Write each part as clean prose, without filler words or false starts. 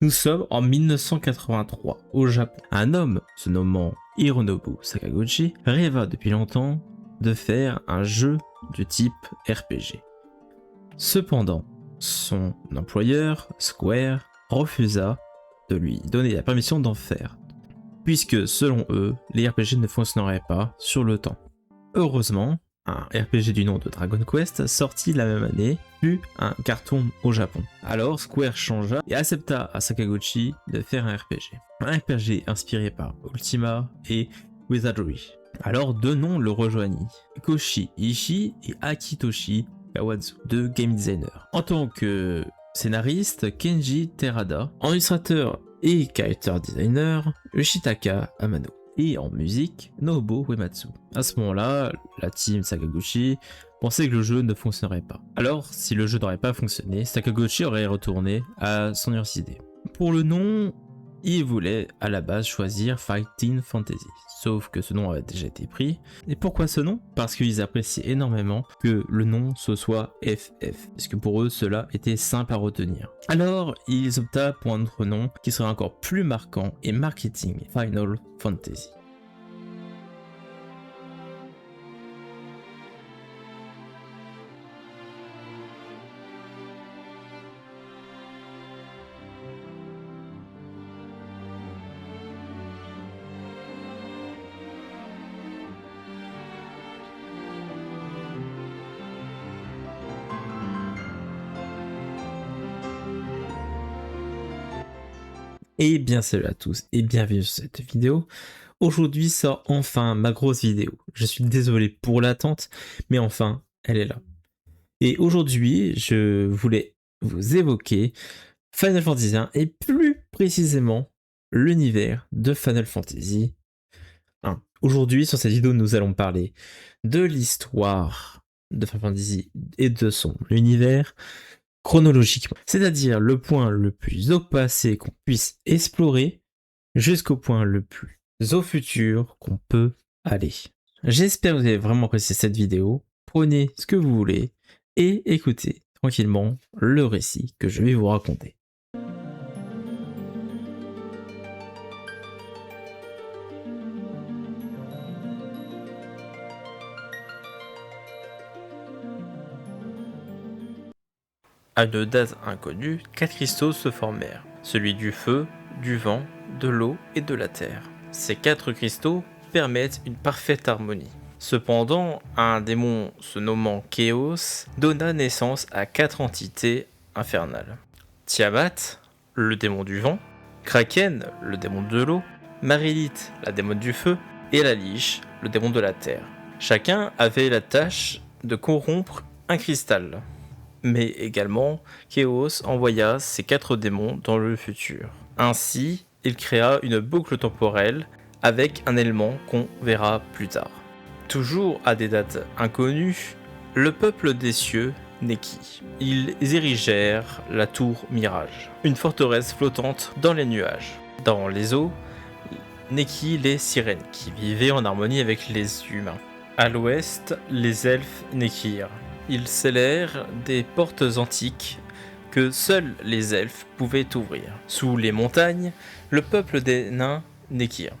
Nous sommes en 1983, au Japon. Un homme se nommant Hironobu Sakaguchi rêva depuis longtemps de faire un jeu du type RPG. Cependant, son employeur, Square, refusa de lui donner la permission d'en faire, puisque selon eux, les RPG ne fonctionneraient pas sur le temps. Heureusement, un RPG du nom de Dragon Quest, sorti la même année, fut un carton au Japon. Alors Square changea et accepta à Sakaguchi de faire un RPG. Un RPG inspiré par Ultima et Wizardry. Alors deux noms le rejoignent, Koshi Ishii et Akitoshi Kawazu, deux game designers. En tant que scénariste, Kenji Terada, en illustrateur et character designer, Yoshitaka Amano. Et en musique, Nobuo Uematsu. À ce moment-là, la team Sakaguchi pensait que le jeu ne fonctionnerait pas. Alors, si le jeu n'aurait pas fonctionné, Sakaguchi aurait retourné à son idée. Pour le nom, il voulait à la base choisir Fighting Fantasy, sauf que ce nom avait déjà été pris. Et pourquoi ce nom? Parce qu'ils appréciaient énormément que le nom ce soit FF, puisque pour eux cela était simple à retenir. Alors ils opta pour un autre nom qui serait encore plus marquant et marketing, Final Fantasy. Et bien salut à tous et bienvenue sur cette vidéo. Aujourd'hui sort enfin ma grosse vidéo. Je suis désolé pour l'attente, mais enfin elle est là. Et aujourd'hui je voulais vous évoquer Final Fantasy 1 et plus précisément l'univers de Final Fantasy 1. Aujourd'hui sur cette vidéo nous allons parler de l'histoire de Final Fantasy et de son univers, chronologiquement, c'est-à-dire le point le plus haut passé qu'on puisse explorer jusqu'au point le plus au futur qu'on peut aller. J'espère que vous avez vraiment apprécié cette vidéo. Prenez ce que vous voulez et écoutez tranquillement le récit que je vais vous raconter. À une date inconnue, 4 cristaux se formèrent, celui du feu, du vent, de l'eau et de la terre. Ces 4 cristaux permettent une parfaite harmonie. Cependant, un démon se nommant Chaos donna naissance à 4 entités infernales. Tiamat, le démon du vent, Kraken, le démon de l'eau, Marilith, la démon du feu, et la Liche, le démon de la terre. Chacun avait la tâche de corrompre un cristal. Mais également, Chaos envoya ses 4 démons dans le futur. Ainsi, il créa une boucle temporelle avec un élément qu'on verra plus tard. Toujours à des dates inconnues, le peuple des cieux Neki. Ils érigèrent la tour Mirage, une forteresse flottante dans les nuages. Dans les eaux, Neki les sirènes qui vivaient en harmonie avec les humains. À l'ouest, les elfes Nekir. Ils scellèrent des portes antiques que seuls les elfes pouvaient ouvrir. Sous les montagnes, le peuple des nains Nekir,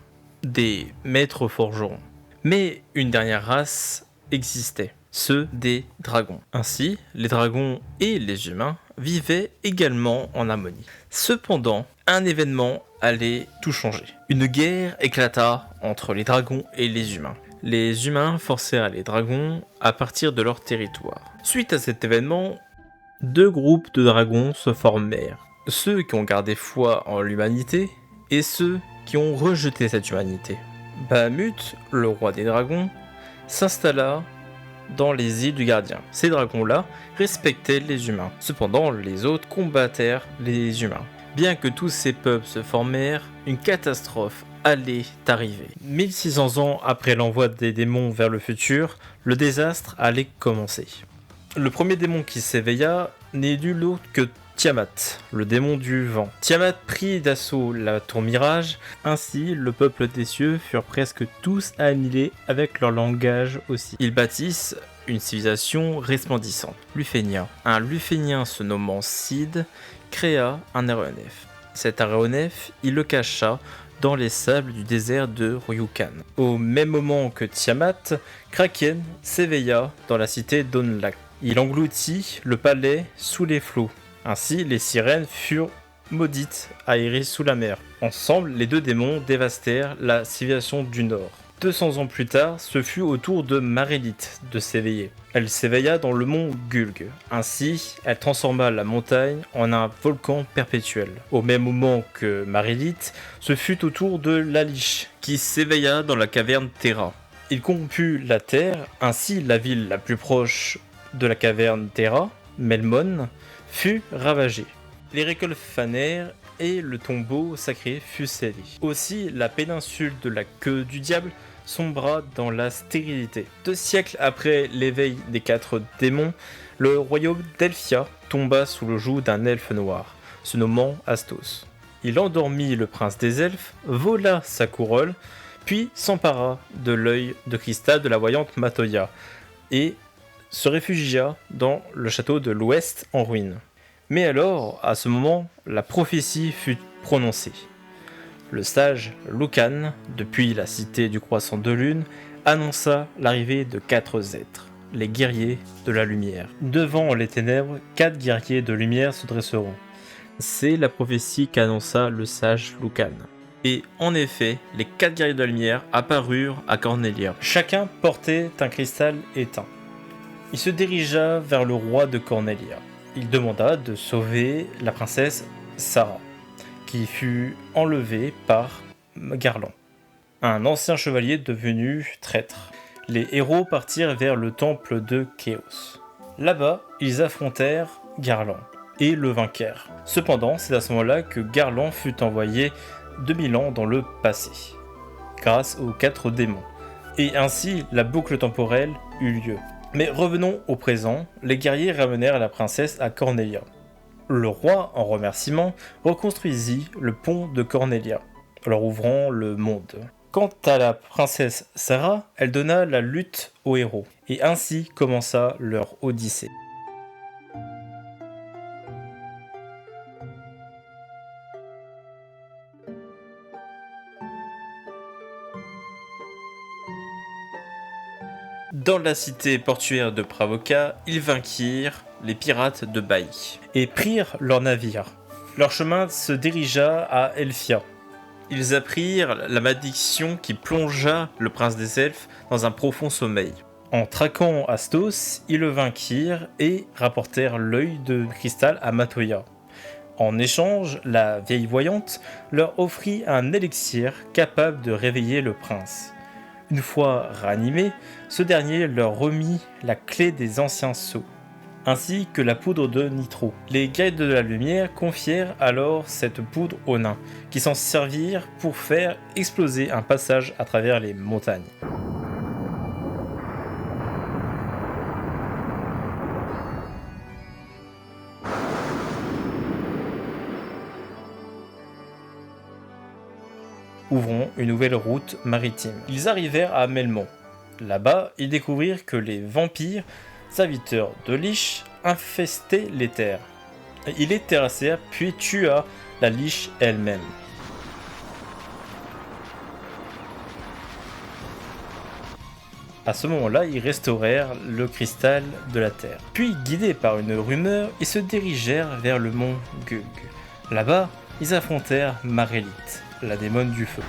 des maîtres forgerons. Mais une dernière race existait, ceux des dragons. Ainsi, les dragons et les humains vivaient également en harmonie. Cependant, un événement allait tout changer. Une guerre éclata entre les dragons et les humains. Les humains forcèrent les dragons à partir de leur territoire. Suite à cet événement, 2 groupes de dragons se formèrent. Ceux qui ont gardé foi en l'humanité et ceux qui ont rejeté cette humanité. Bahamut, le roi des dragons, s'installa dans les îles du Gardien. Ces dragons-là respectaient les humains. Cependant, les autres combattèrent les humains. Bien que tous ces peuples se formèrent, une catastrophe allait arriver. 1600 ans après l'envoi des démons vers le futur, le désastre allait commencer. Le premier démon qui s'éveilla n'est nul autre que Tiamat, le démon du vent. Tiamat prit d'assaut la tour Mirage, ainsi le peuple des cieux furent presque tous annihilés avec leur langage aussi. Ils bâtissent une civilisation resplendissante, Lufenia. Un Lufénien se nommant Sid créa un aéronef. Cet aéronef, il le cacha dans les sables du désert de Ryukan. Au même moment que Tiamat, Kraken s'éveilla dans la cité d'Onlak. Il engloutit le palais sous les flots. Ainsi, les sirènes furent maudites à errer sous la mer. Ensemble, les deux démons dévastèrent la civilisation du Nord. 200 ans plus tard, ce fut au tour de Marélite de s'éveiller. Elle s'éveilla dans le mont Gulg. Ainsi, elle transforma la montagne en un volcan perpétuel. Au même moment que Marélite, ce fut au tour de Lalish, qui s'éveilla dans la caverne Terra. Il corromput la terre, ainsi la ville la plus proche de la caverne Terra, Melmon, fut ravagée. Les récoltes fanèrent et le tombeau sacré fut scellé. Aussi, la péninsule de la queue du diable sombra dans la stérilité. 2 siècles après l'éveil des 4 démons, le royaume d'Elphia tomba sous le joug d'un elfe noir, se nommant Astos. Il endormit le prince des elfes, vola sa couronne, puis s'empara de l'œil de cristal de la voyante Matoya, et se réfugia dans le château de l'Ouest en ruine. Mais alors, à ce moment, la prophétie fut prononcée. Le sage Lucan, depuis la cité du croissant de lune, annonça l'arrivée de 4 êtres, les guerriers de la lumière. Devant les ténèbres, 4 guerriers de lumière se dresseront. C'est la prophétie qu'annonça le sage Lucan. Et en effet, les 4 guerriers de la lumière apparurent à Cornelia. Chacun portait un cristal éteint. Il se dirigea vers le roi de Cornelia. Il demanda de sauver la princesse Sarah, qui fut enlevée par Garland, un ancien chevalier devenu traître. Les héros partirent vers le temple de Chaos. Là-bas, ils affrontèrent Garland et le vainquèrent. Cependant, c'est à ce moment-là que Garland fut envoyé 2000 ans dans le passé, grâce aux 4 démons. Et ainsi, la boucle temporelle eut lieu. Mais revenons au présent, les guerriers ramenèrent la princesse à Cornelia. Le roi, en remerciement, reconstruisit le pont de Cornelia, leur ouvrant le monde. Quant à la princesse Sarah, elle donna la lutte aux héros, et ainsi commença leur odyssée. Dans la cité portuaire de Pravoka, ils vainquirent les pirates de Baï et prirent leur navire. Leur chemin se dirigea à Elphia. Ils apprirent la malédiction qui plongea le prince des elfes dans un profond sommeil. En traquant Astos, ils le vainquirent et rapportèrent l'œil de cristal à Matoya. En échange, la vieille voyante leur offrit un élixir capable de réveiller le prince. Une fois ranimé, ce dernier leur remit la clé des anciens sceaux, ainsi que la poudre de nitro. Les guerriers de la lumière confièrent alors cette poudre aux nains, qui s'en servirent pour faire exploser un passage à travers les montagnes. Ouvrons une nouvelle route maritime. Ils arrivèrent à Melmon. Là-bas, ils découvrirent que les vampires, serviteurs de Lich, infestaient les terres. Ils les terrassèrent puis tua la Lich elle-même. À ce moment-là, ils restaurèrent le cristal de la terre. Puis, guidés par une rumeur, ils se dirigèrent vers le mont Gulg. Là-bas, ils affrontèrent Marélite, la démone du feu.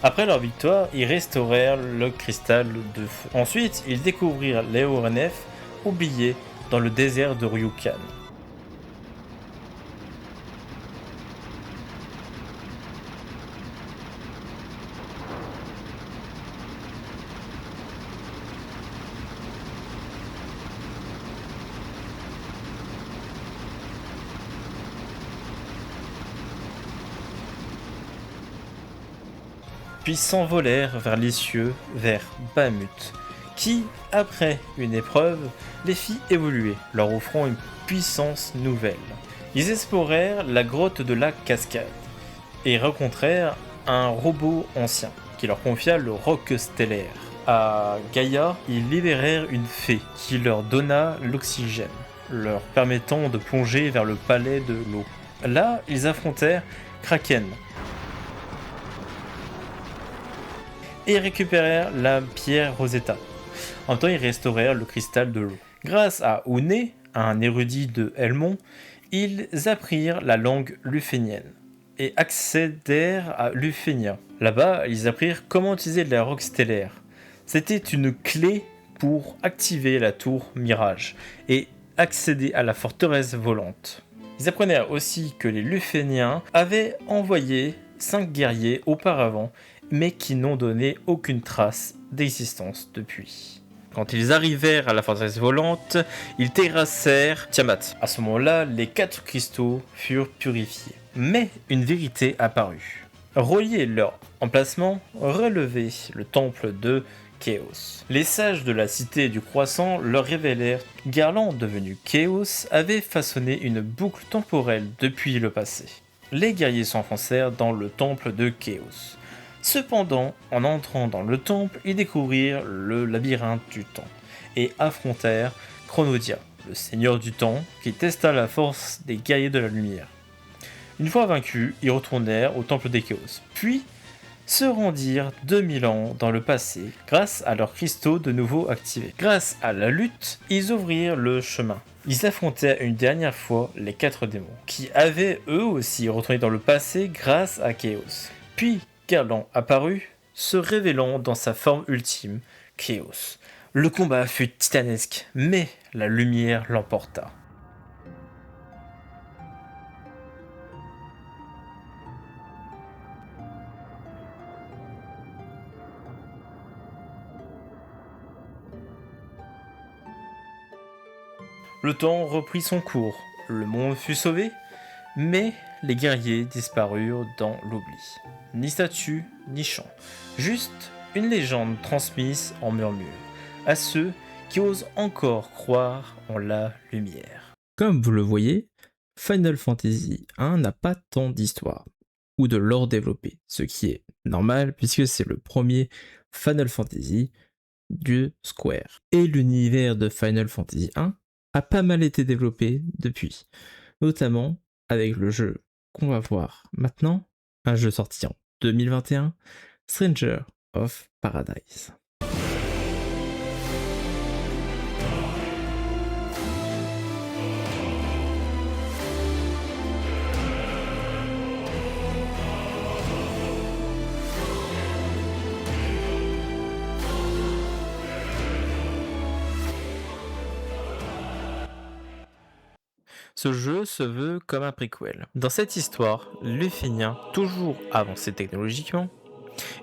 Après leur victoire, ils restaurèrent le cristal de feu. Ensuite, ils découvrirent l'aéronef oublié dans le désert de Ryukan. Puis s'envolèrent vers les cieux, vers Bahamut, qui, après une épreuve, les fit évoluer, leur offrant une puissance nouvelle. Ils explorèrent la grotte de la cascade, et rencontrèrent un robot ancien, qui leur confia le roc stellaire. À Gaïa, ils libérèrent une fée, qui leur donna l'oxygène. leur permettant de plonger vers le palais de l'eau. Là, ils affrontèrent Kraken et récupérèrent la pierre Rosetta. En même temps, ils restaurèrent le cristal de l'eau. Grâce à Une, un érudit de Helmond, ils apprirent la langue lufénienne et accédèrent à Lufénia. Là-bas, ils apprirent comment utiliser la roque stellaire. C'était une clé pour activer la tour Mirage et accéder à la forteresse volante. Ils apprenèrent aussi que les Luféniens avaient envoyé 5 guerriers auparavant, mais qui n'ont donné aucune trace d'existence depuis. Quand ils arrivèrent à la forteresse volante, ils terrassèrent Tiamat. À ce moment-là, les 4 cristaux furent purifiés. Mais une vérité apparut. Relier leur emplacement relevait le temple de Chaos. Les sages de la cité du croissant leur révélèrent que Garland, devenu Chaos, avait façonné une boucle temporelle depuis le passé. Les guerriers s'enfoncèrent dans le temple de Chaos. Cependant, en entrant dans le temple, ils découvrirent le labyrinthe du temps et affrontèrent Chronodia, le seigneur du temps, qui testa la force des guerriers de la lumière. Une fois vaincus, ils retournèrent au temple des Chaos, puis se rendirent 2000 ans dans le passé grâce à leurs cristaux de nouveau activés. Grâce à la lutte, ils ouvrirent le chemin. Ils affrontèrent une dernière fois les 4 démons, qui avaient eux aussi retourné dans le passé grâce à Chaos. Puis Garland apparut, se révélant dans sa forme ultime, Chaos. Le combat fut titanesque, mais la lumière l'emporta. Le temps reprit son cours, le monde fut sauvé, mais les guerriers disparurent dans l'oubli. Ni statue, ni chant, juste une légende transmise en murmure à ceux qui osent encore croire en la lumière. Comme vous le voyez, Final Fantasy 1 n'a pas tant d'histoire ou de lore développé, ce qui est normal puisque c'est le premier Final Fantasy du Square. Et l'univers de Final Fantasy 1 a pas mal été développé depuis, notamment avec le jeu qu'on va voir maintenant, un jeu sorti en 2021, Stranger of Paradise. Ce jeu se veut comme un prequel. Dans cette histoire, Luféniens, toujours avancés technologiquement,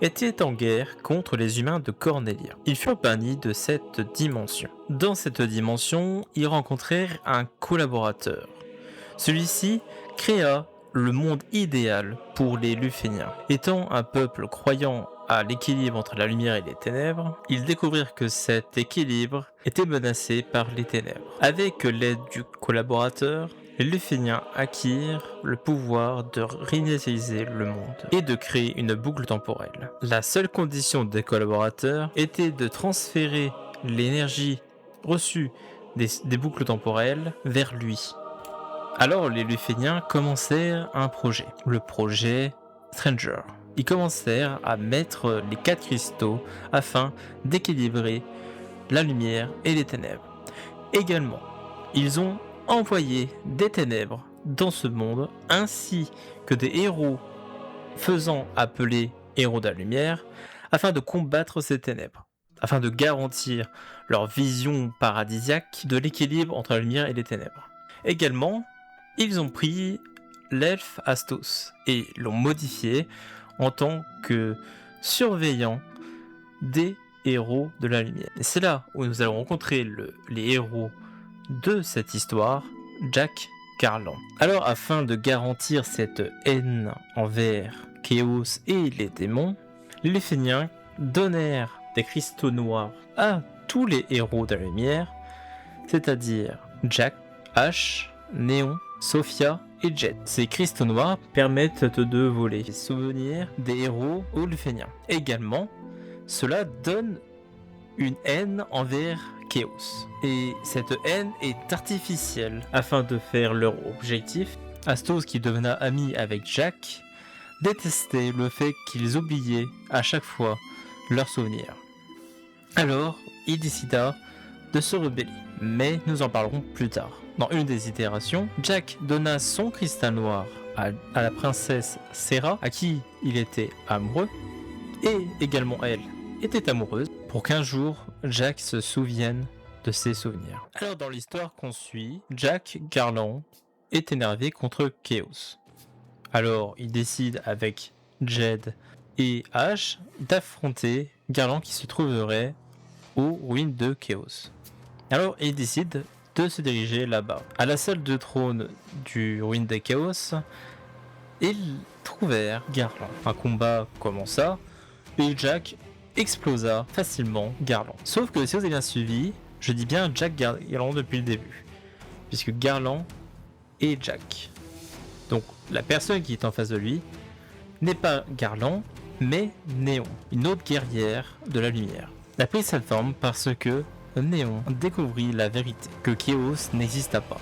étaient en guerre contre les humains de Cornelia. Ils furent bannis de cette dimension. Dans cette dimension, ils rencontrèrent un collaborateur. Celui-ci créa le monde idéal pour les Luféniens. Étant un peuple croyant à l'équilibre entre la lumière et les ténèbres, ils découvrirent que cet équilibre était menacé par les ténèbres. Avec l'aide du collaborateur, les Luféniens acquirent le pouvoir de réinitialiser le monde et de créer une boucle temporelle. La seule condition des collaborateurs était de transférer l'énergie reçue des boucles temporelles vers lui. Alors les Luféniens commencèrent un projet, le projet Stranger. Ils commencèrent à mettre les 4 cristaux afin d'équilibrer la lumière et les ténèbres. Également, ils ont envoyé des ténèbres dans ce monde ainsi que des héros faisant appeler héros de la lumière afin de combattre ces ténèbres, afin de garantir leur vision paradisiaque de l'équilibre entre la lumière et les ténèbres. Également, ils ont pris l'elfe Astos et l'ont modifié en tant que surveillant des héros de la lumière. Et c'est là où nous allons rencontrer les héros de cette histoire, Jack Garland. Alors, afin de garantir cette haine envers Chaos et les démons, les Luféniens donnèrent des cristaux noirs à tous les héros de la lumière, c'est-à-dire Jack, Ash, Néon, Sophia et Jet. Ces cristaux noirs permettent de voler les souvenirs des héros aux Luféniens. Également, cela donne une haine envers Chaos. Et cette haine est artificielle. Afin de faire leur objectif, Astos, qui devena ami avec Jack, détestait le fait qu'ils oubliaient à chaque fois leurs souvenirs. Alors, il décida de se rebeller, mais nous en parlerons plus tard. Dans une des itérations, Jack donna son cristal noir à la princesse Serra, à qui il était amoureux, et également elle était amoureuse, pour qu'un jour, Jack se souvienne de ses souvenirs. Alors dans l'histoire qu'on suit, Jack Garland est énervé contre Chaos. Alors il décide avec Jed et Ash d'affronter Garland qui se trouverait aux ruines de Chaos. Alors il décide de se diriger là-bas. À la salle de trône du ruine de Chaos, ils trouvèrent Garland. Un combat commença et Jack explosa facilement Garland. Sauf que si vous avez bien suivi, je dis bien Jack Garland depuis le début, puisque Garland est Jack. Donc la personne qui est en face de lui n'est pas Garland, mais Néon, une autre guerrière de la lumière. Elle a pris cette forme parce que Néon découvrit la vérité, que Chaos n'exista pas.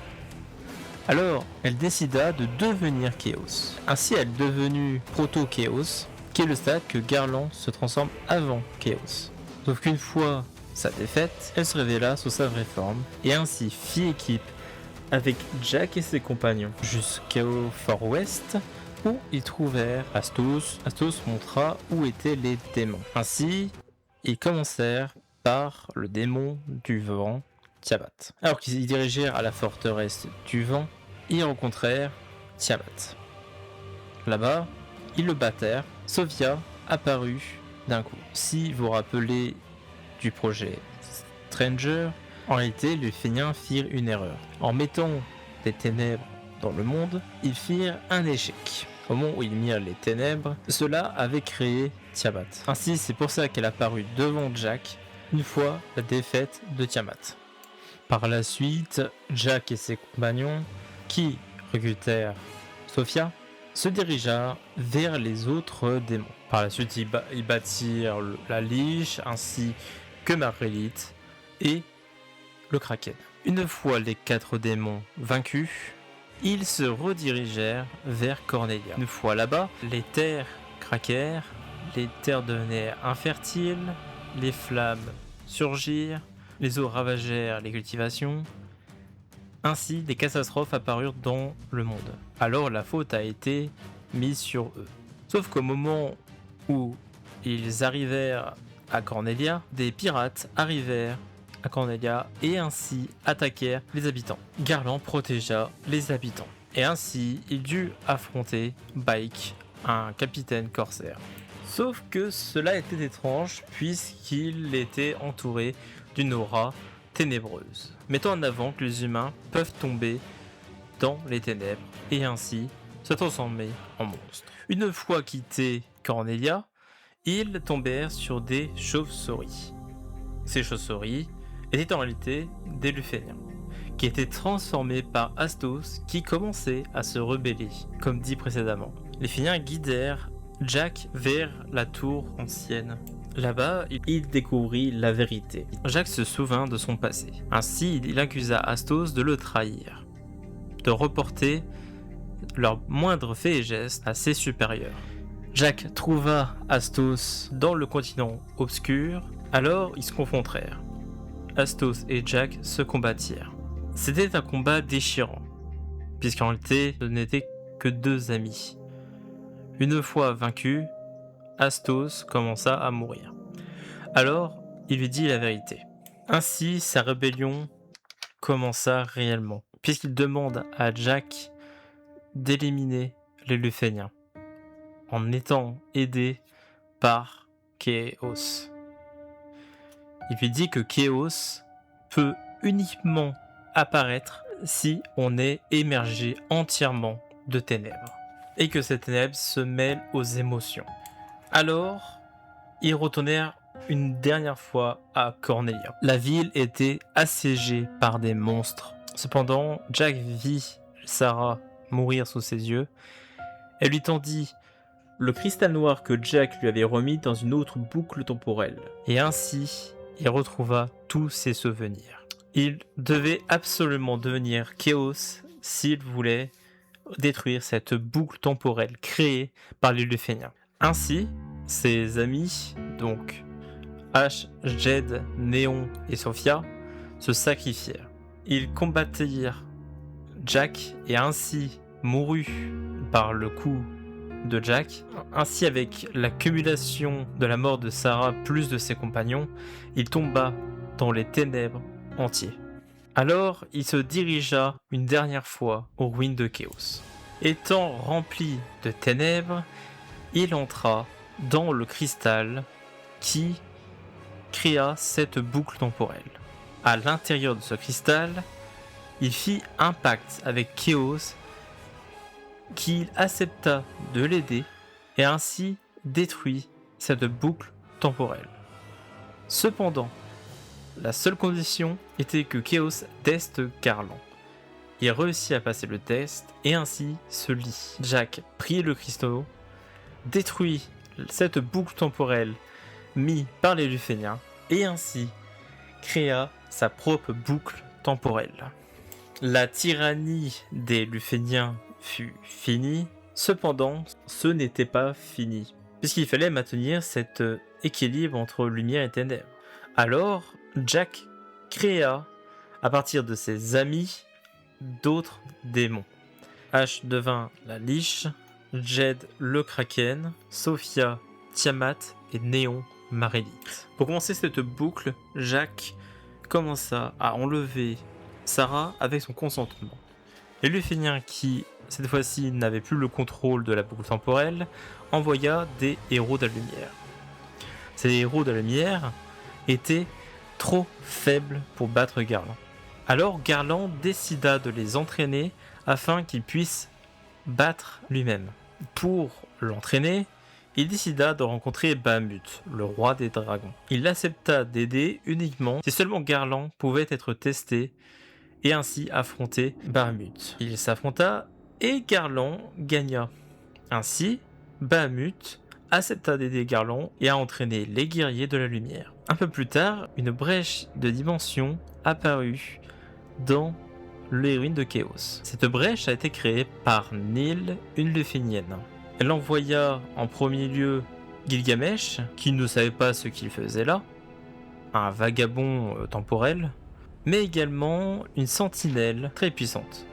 Alors, elle décida de devenir Chaos. Ainsi, elle est devenue Proto-Chaos, qui est le stade que Garland se transforme avant Chaos. Sauf qu'une fois sa défaite, elle se révéla sous sa vraie forme, et ainsi fit équipe avec Jack et ses compagnons jusqu'au Far West, où ils trouvèrent Astos. Astos montra où étaient les démons. Ainsi, ils commencèrent par le démon du vent, Tiamat. Alors qu'ils y dirigèrent à la forteresse du vent, ils rencontrèrent Tiamat. Là-bas, ils le battèrent. Sophia apparut d'un coup. Si vous vous rappelez du projet Stranger, en réalité, les Féniens firent une erreur. En mettant des ténèbres dans le monde, ils firent un échec. Au moment où ils mirent les ténèbres, cela avait créé Tiamat. Ainsi, c'est pour ça qu'elle apparut devant Jack une fois la défaite de Tiamat. Par la suite, Jack et ses compagnons, qui recrutèrent Sophia, se dirigea vers les autres démons. Par la suite, ils bâtirent la Liche, ainsi que Marguerite et le Kraken. Une fois les 4 démons vaincus, ils se redirigèrent vers Cornelia. Une fois là-bas, les terres craquèrent, les terres devenaient infertiles, les flammes surgirent, les eaux ravagèrent les cultivations. Ainsi, des catastrophes apparurent dans le monde. Alors la faute a été mise sur eux. Sauf qu'au moment où ils arrivèrent à Cornelia, des pirates arrivèrent à Cornelia et ainsi attaquèrent les habitants. Garland protégea les habitants. Et ainsi, il dut affronter Bike, un capitaine corsaire. Sauf que cela était étrange puisqu'il était entouré d'une aura ténébreuse, mettant en avant que les humains peuvent tomber dans les ténèbres et ainsi se transformer en monstres. Une fois quitté Cornelia, ils tombèrent sur des chauves-souris. Ces chauves-souris étaient en réalité des Luféniens, qui étaient transformés par Astos qui commençait à se rebeller, comme dit précédemment. Les Féniens guidèrent Jack vers la tour ancienne. Là-bas, il découvrit la vérité. Jack se souvint de son passé. Ainsi, il accusa Astos de le trahir, de reporter leurs moindres faits et gestes à ses supérieurs. Jack trouva Astos dans le continent obscur, alors ils se confrontèrent. Astos et Jack se combattirent. C'était un combat déchirant, puisqu'en réalité, ce n'étaient que 2 amis. Une fois vaincu, Astos commença à mourir. Alors, il lui dit la vérité. Ainsi, sa rébellion commença réellement, puisqu'il demande à Jack d'éliminer les Luféniens, en étant aidé par Chaos. Il lui dit que Chaos peut uniquement apparaître si on est émergé entièrement de ténèbres, et que ces ténèbres se mêlent aux émotions. Alors, ils retournèrent une dernière fois à Cornelia. La ville était assiégée par des monstres. Cependant, Jack vit Sarah mourir sous ses yeux. Elle lui tendit le cristal noir que Jack lui avait remis dans une autre boucle temporelle. Et ainsi, il retrouva tous ses souvenirs. Il devait absolument devenir Chaos s'il voulait détruire cette boucle temporelle créée par les Luféniens. Ainsi, ses amis, donc Ash, Jed, Néon et Sophia, se sacrifièrent. Ils combattirent Jack et ainsi mourut par le coup de Jack. Ainsi, avec l'accumulation de la mort de Sarah plus de ses compagnons, il tomba dans les ténèbres entiers. Alors, il se dirigea une dernière fois aux ruines de Chaos. Étant rempli de ténèbres, il entra dans le cristal qui créa cette boucle temporelle. À l'intérieur de ce cristal, il fit un pacte avec Chaos qu'il accepta de l'aider et ainsi détruit cette boucle temporelle. Cependant, la seule condition était que Chaos teste Garland. Il réussit à passer le test et ainsi se lie. Jack prit le cristaux, détruit cette boucle temporelle mise par les Luféniens et ainsi créa sa propre boucle temporelle. La tyrannie des Luféniens fut finie, cependant ce n'était pas fini, puisqu'il fallait maintenir cet équilibre entre lumière et ténèbres. Alors Jack créa, à partir de ses amis, d'autres démons. Ash devint la Liche, Jed le Kraken, Sophia Tiamat et Néon Marélite. Pour commencer cette boucle, Jack commença à enlever Sarah avec son consentement. Les Luféniens, qui cette fois-ci n'avaient plus le contrôle de la boucle temporelle, envoya des héros de la lumière. Ces héros de la lumière étaient trop faibles pour battre Garland. Alors Garland décida de les entraîner afin qu'il puisse battre lui-même. Pour l'entraîner, il décida de rencontrer Bahamut, le roi des dragons. Il accepta d'aider uniquement si seulement Garland pouvait être testé et ainsi affronter Bahamut. Il s'affronta et Garland gagna. Ainsi, Bahamut accepta d'aider Garland et a entraîné les guerriers de la lumière. Un peu plus tard, une brèche de dimension apparut dans les ruines de Chaos. Cette brèche a été créée par Nil, une Lufénienne. Elle envoya en premier lieu Gilgamesh, qui ne savait pas ce qu'il faisait là, un vagabond temporel, mais également une sentinelle très puissante.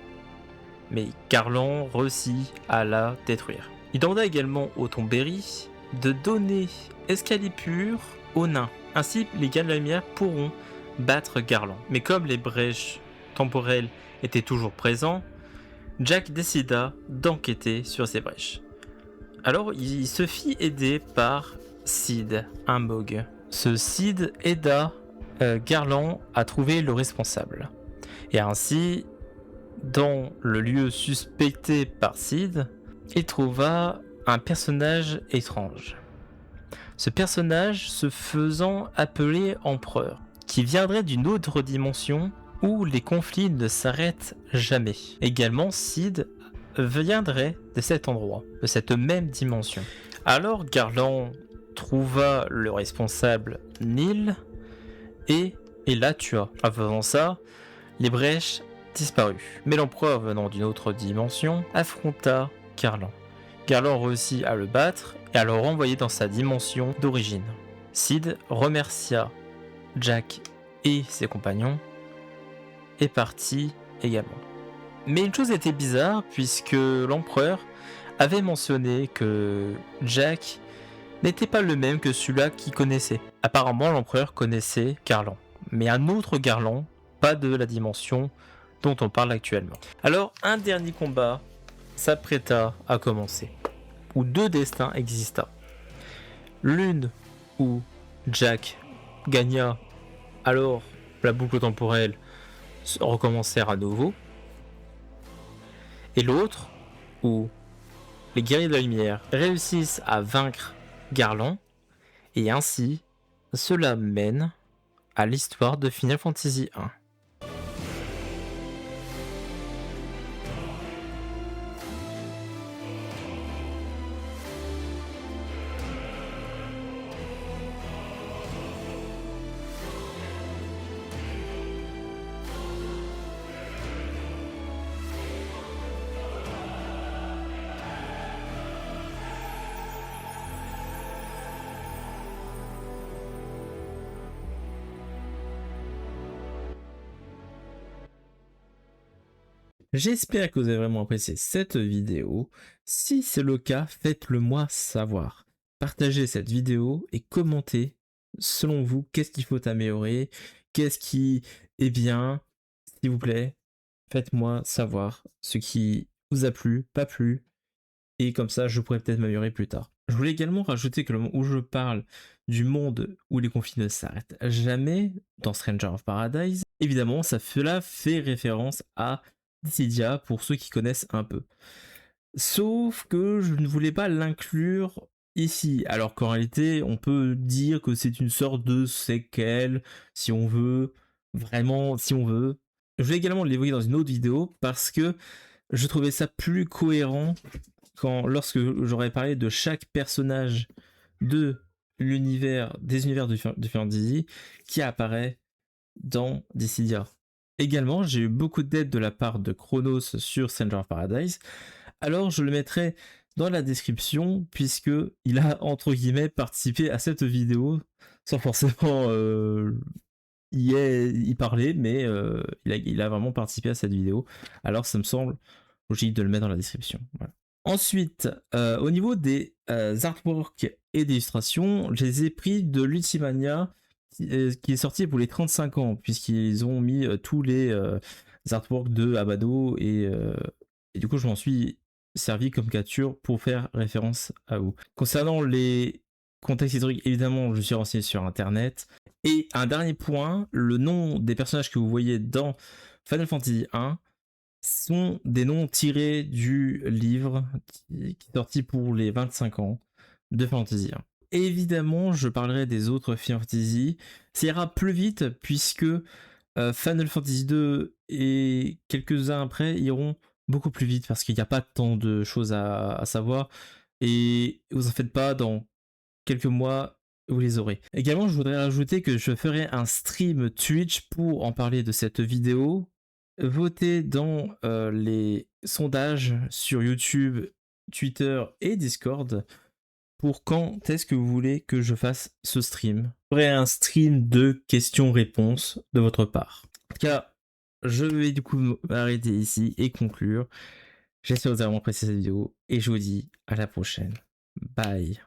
Mais Garland réussit à la détruire. Il demanda également au Tombéry de donner Excalibur aux nains. Ainsi, les gardes de la lumière pourront battre Garland. Mais comme les brèches temporelles étaient toujours présentes, Jack décida d'enquêter sur ces brèches. Alors, il se fit aider par Sid, un Moog. Ce Sid aida Garland à trouver le responsable. Et ainsi, dans le lieu suspecté par Sid, il trouva un personnage étrange. Ce personnage se faisant appeler Empereur, qui viendrait d'une autre dimension où les conflits ne s'arrêtent jamais. Également, Sid viendrait de cet endroit, de cette même dimension. Alors Garland trouva le responsable Nil et la tua. En faisant ça, les brèches disparurent. Mais l'empereur venant d'une autre dimension affronta Garland. Garland réussit à le battre et à le renvoyer dans sa dimension d'origine. Sid remercia Jack et ses compagnons et partit également. Mais une chose était bizarre puisque l'empereur avait mentionné que Jack n'était pas le même que celui-là qu'il connaissait. Apparemment, l'empereur connaissait Garland, mais un autre Garland, pas de la dimension dont on parle actuellement. Alors, un dernier combat s'apprêta à commencer, où deux destins exista. L'une où Jack gagna, alors la boucle temporelle recommencèrent à nouveau, et l'autre où les guerriers de la lumière réussissent à vaincre Garland, et ainsi cela mène à l'histoire de Final Fantasy 1. J'espère que vous avez vraiment apprécié cette vidéo. Si c'est le cas, faites-le moi savoir. Partagez cette vidéo et commentez, selon vous, qu'est-ce qu'il faut améliorer, qu'est-ce qui est bien, s'il vous plaît. Faites-moi savoir ce qui vous a plu, pas plu, et comme ça, je pourrais peut-être m'améliorer plus tard. Je voulais également rajouter que le moment où je parle du monde où les conflits ne s'arrêtent jamais, dans Stranger of Paradise, évidemment, cela fait référence à Dissidia pour ceux qui connaissent un peu. Sauf que je ne voulais pas l'inclure ici, alors qu'en réalité, on peut dire que c'est une sorte de séquelle, si on veut, vraiment, si on veut. Je vais également l'évoquer dans une autre vidéo parce que je trouvais ça plus cohérent lorsque j'aurais parlé de chaque personnage de des univers de fantasy qui apparaît dans Dissidia. Également, j'ai eu beaucoup d'aide de la part de Chronos sur Stranger of Paradise, alors je le mettrai dans la description puisque il a entre guillemets participé à cette vidéo sans forcément y parler, mais il a vraiment participé à cette vidéo. Alors ça me semble logique de le mettre dans la description. Voilà. Ensuite, au niveau des artworks et des illustrations, je les ai pris de l'Ultimania qui est sorti pour les 35 ans, puisqu'ils ont mis tous les artworks de Abado et du coup je m'en suis servi comme capture pour faire référence à vous. Concernant les contextes historiques, évidemment, je suis renseigné sur internet. Et un dernier point, le nom des personnages que vous voyez dans Final Fantasy 1 sont des noms tirés du livre qui est sorti pour les 25 ans de Fantasy 1. Évidemment, je parlerai des autres Final Fantasy. Ça ira plus vite puisque Final Fantasy 2 et quelques-uns après iront beaucoup plus vite parce qu'il n'y a pas tant de choses à savoir. Et vous en faites pas, dans quelques mois, vous les aurez. Également, je voudrais rajouter que je ferai un stream Twitch pour en parler de cette vidéo. Votez dans les sondages sur YouTube, Twitter et Discord pour quand est-ce que vous voulez que je fasse ce stream. Je ferai un stream de questions-réponses de votre part. En tout cas, je vais du coup m'arrêter ici et conclure. J'espère que vous avez vraiment apprécié cette vidéo et je vous dis à la prochaine. Bye.